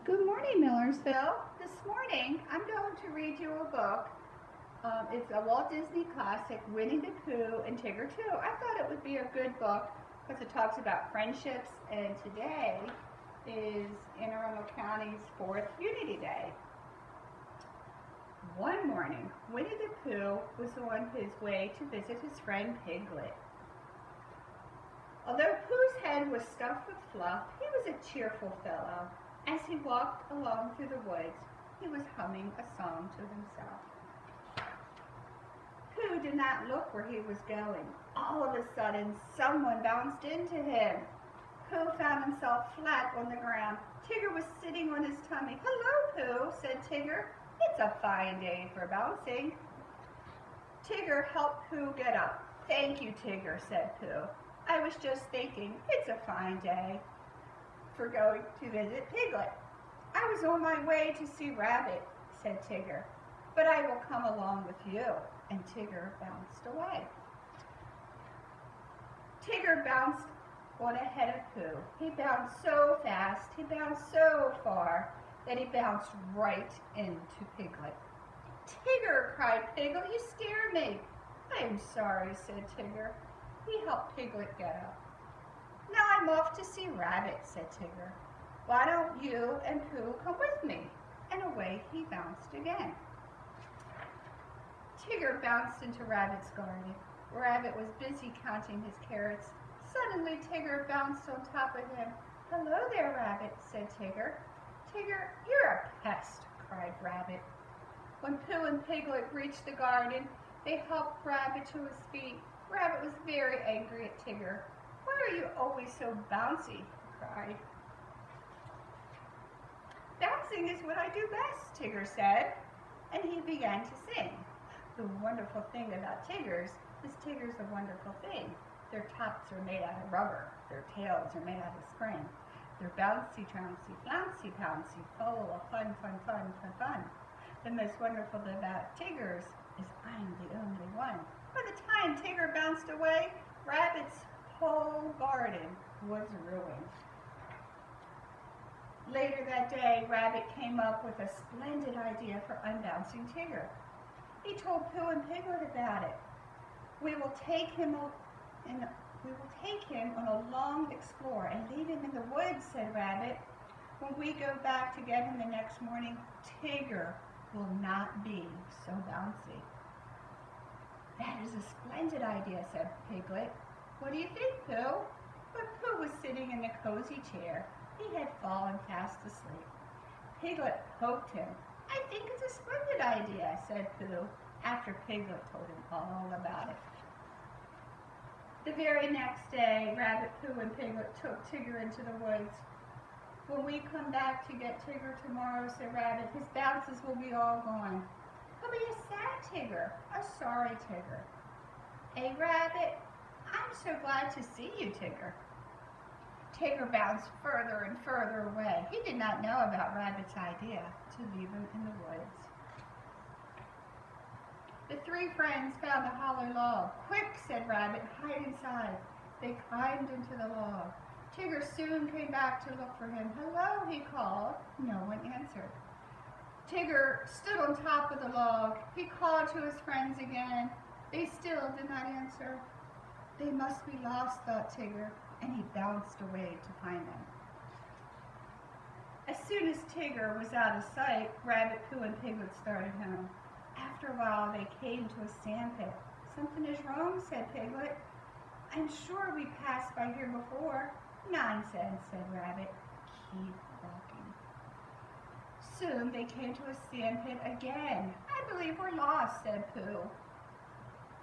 Good morning, Millersville. This morning, I'm going to read you a book. It's a Walt Disney classic, Winnie the Pooh and Tigger Too. I thought it would be a good book because it talks about friendships, and today is Anne Arundel County's 4th Unity Day. One morning, Winnie the Pooh was on his way to visit his friend Piglet. Although Pooh's head was stuffed with fluff, he was a cheerful fellow. As he walked along through the woods, he was humming a song to himself. Pooh did not look where he was going. All of a sudden, someone bounced into him. Pooh found himself flat on the ground. Tigger was sitting on his tummy. "Hello, Pooh," said Tigger. "It's a fine day for bouncing." Tigger helped Pooh get up. "Thank you, Tigger," said Pooh. "I was just thinking, it's a fine day for going to visit Piglet." "I was on my way to see Rabbit," said Tigger, "but I will come along with you." And Tigger bounced away. Tigger bounced on ahead of Pooh. He bounced so fast, he bounced so far, that he bounced right into Piglet. "Tigger," cried Piglet, "you scare me." "I am sorry," said Tigger. He helped Piglet get up. "Now I'm off to see Rabbit," said Tigger. "Why don't you and Pooh come with me?" And away he bounced again. Tigger bounced into Rabbit's garden. Rabbit was busy counting his carrots. Suddenly Tigger bounced on top of him. "Hello there, Rabbit," said Tigger. "Tigger, you're a pest," cried Rabbit. When Pooh and Piglet reached the garden, they helped Rabbit to his feet. Rabbit was very angry at Tigger. "Why are you always so bouncy?" he cried. "Bouncing is what I do best," Tigger said, and he began to sing. The wonderful thing about Tiggers is Tiggers a wonderful thing. Their tops are made out of rubber. Their tails are made out of spring. They're bouncy, trouncy, flouncy, pouncy, full of fun, fun, fun, fun, fun. The most wonderful thing about Tiggers is I'm the only one. By the time Tigger bounced away, Rabbit's whole garden was ruined. Later that day, Rabbit came up with a splendid idea for unbouncing Tigger. He told Pooh and Piglet about it. We will take him on a long explore and leave him in the woods," said Rabbit. "When we go back to get him the next morning, Tigger will not be so bouncy." "That is a splendid idea," said Piglet. "What do you think, Pooh?" But Pooh was sitting in a cozy chair. He had fallen fast asleep. Piglet poked him. "I think it's a splendid idea," said Pooh, after Piglet told him all about it. The very next day, Rabbit, Pooh, and Piglet took Tigger into the woods. "When we come back to get Tigger tomorrow," said Rabbit, "his bounces will be all gone. He'll be a sad Tigger, a sorry Tigger." "Hey, Rabbit, I'm so glad to see you, Tigger." Tigger bounced further and further away. He did not know about Rabbit's idea to leave him in the woods. The three friends found a hollow log. "Quick," said Rabbit, "hide inside." They climbed into the log. Tigger soon came back to look for him. "Hello," he called. No one answered. Tigger stood on top of the log. He called to his friends again. They still did not answer. "They must be lost," thought Tigger, and he bounced away to find them. As soon as Tigger was out of sight, Rabbit, Pooh, and Piglet started home. After a while, they came to a sand pit. "Something is wrong," said Piglet. "I'm sure we passed by here before." "Nonsense," said Rabbit. "Keep walking." Soon they came to a sand pit again. "I believe we're lost," said Pooh.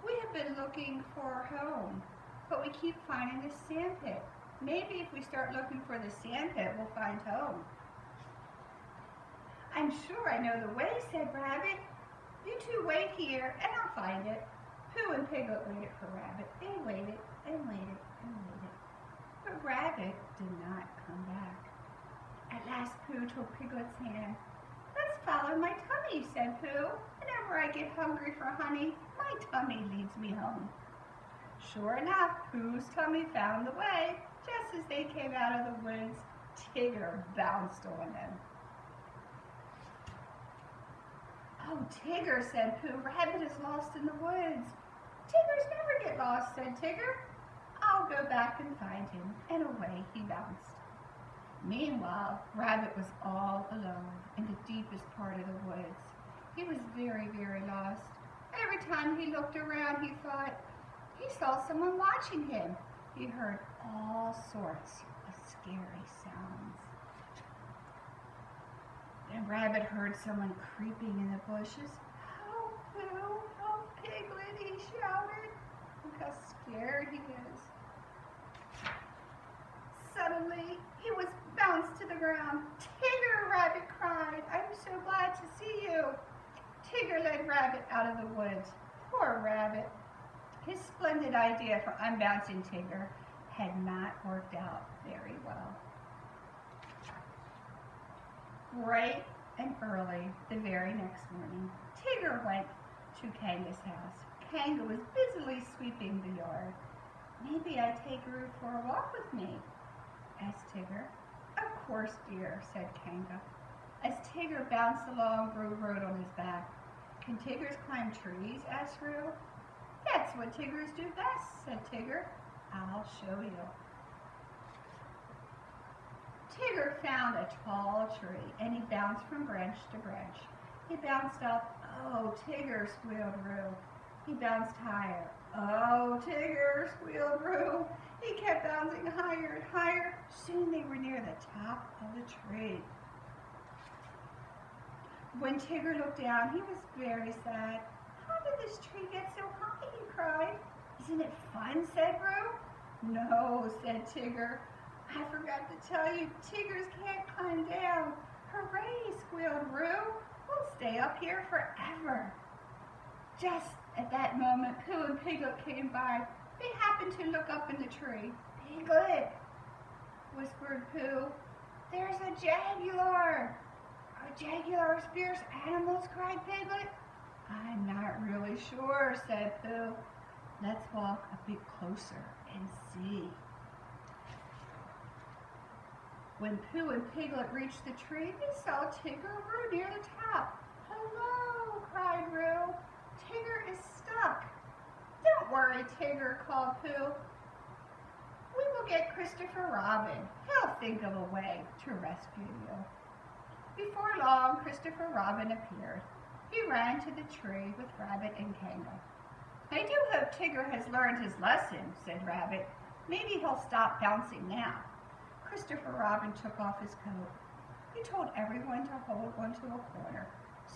"We have been looking for our home, but we keep finding the sand pit. Maybe if we start looking for the sand pit, we'll find home." "I'm sure I know the way," said Rabbit. "You two wait here and I'll find it." Pooh and Piglet waited for Rabbit. They waited and waited and waited. But Rabbit did not come back. At last Pooh took Piglet's hand. "Let's follow my tummy," said Pooh. "Whenever I get hungry for honey, my tummy leads me home." Sure enough, Pooh's tummy found the way. Just as they came out of the woods, Tigger bounced on them. Oh, Tigger, said Pooh, Rabbit is lost in the woods. Tiggers never get lost, said Tigger. I'll go back and find him. And away he bounced. Meanwhile, Rabbit was all alone in the deepest part of the woods. He was very, very lost. Every time he looked around, he thought he saw someone watching him. He heard all sorts of scary sounds. Then Rabbit heard someone creeping in the bushes. Help, Pooh, help, Piglet, he shouted. Look how scared he is. Suddenly, he was bounced to the ground. Tigger, Rabbit cried. I'm so glad to see you. Tigger led Rabbit out of the woods. Poor Rabbit. His splendid idea for unbouncing Tigger had not worked out very well. Bright and early the very next morning, Tigger went to Kanga's house. Kanga was busily sweeping the yard. Maybe I take Roo for a walk with me, asked Tigger. Of course, dear, said Kanga. As Tigger bounced along, Roo rode on his back. Can Tiggers climb trees? Asked Roo. That's what Tiggers do best, said Tigger. I'll show you. Tigger found a tall tree, and he bounced from branch to branch. He bounced up. Oh, Tigger, squealed Roo. He bounced higher. Oh, Tigger, squealed Roo. He kept bouncing higher and higher. Soon they were near the top of the tree. When Tigger looked down, he was very sad. How did this tree get so high? He cried. Isn't it fun? Said Roo. No, said Tigger. I forgot to tell you, Tiggers can't climb down. Hooray, squealed Roo. We'll stay up here forever. Just at that moment, Pooh and Piglet came by. They happened to look up in the tree. Piglet, whispered Pooh, there's a jaguar. Are jaguars fierce animals? Cried Piglet. I'm not really sure, said Pooh. Let's walk a bit closer and see. When Pooh and Piglet reached the tree, they saw Tigger and Roo near the top. Hello, cried Roo. Tigger is stuck. Don't worry, Tigger, called Pooh. We will get Christopher Robin. He'll think of a way to rescue you. Before long, Christopher Robin appeared. He ran to the tree with Rabbit and Kanga. I do hope Tigger has learned his lesson, said Rabbit. Maybe he'll stop bouncing now. Christopher Robin took off his coat. He told everyone to hold onto a corner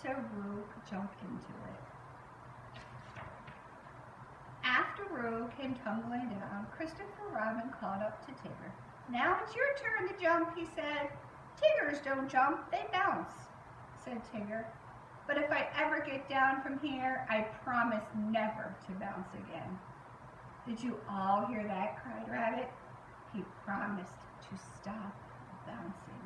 so Roo could jump into it. After Roo came tumbling down, Christopher Robin called up to Tigger. Now it's your turn to jump, he said. Tiggers don't jump, they bounce, said Tigger. But if I ever get down from here, I promise never to bounce again. Did you all hear that? Cried Rabbit. He promised to stop bouncing.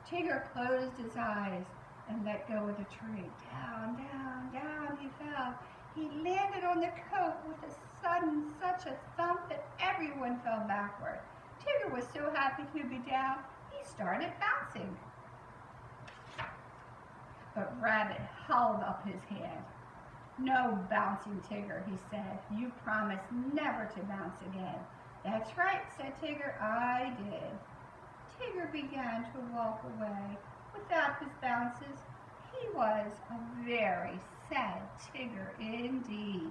Tigger closed his eyes and let go of the tree. Down, down, down he fell. He landed on the coat with a sudden such a thump that everyone fell backward. Tigger was so happy to be down, he started bouncing. But Rabbit held up his hand. No bouncing, Tigger, he said. You promised never to bounce again. That's right, said Tigger, I did. Tigger began to walk away without his bounces. He was a very sad Tigger indeed.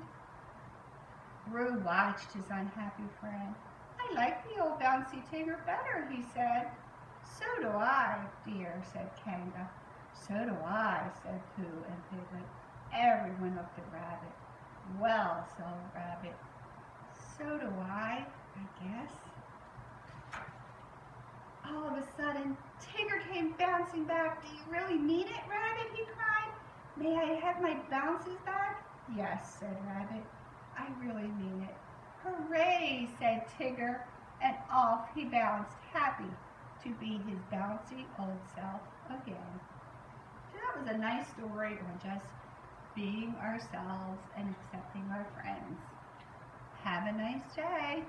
Roo watched his unhappy friend. I like the old bouncy Tigger better, he said. So do I, dear, said Kanga. So do I, said Pooh and Piglet. Everyone looked at Rabbit. Well, said Rabbit, so do I guess. All of a sudden, Tigger came bouncing back. Do you really mean it, Rabbit? He cried. May I have my bounces back? Yes, said Rabbit. I really mean it. Hooray, said Tigger, and off he bounced, happy to be his bouncy old self again. So that was a nice story on just being ourselves and accepting our friends. Have a nice day.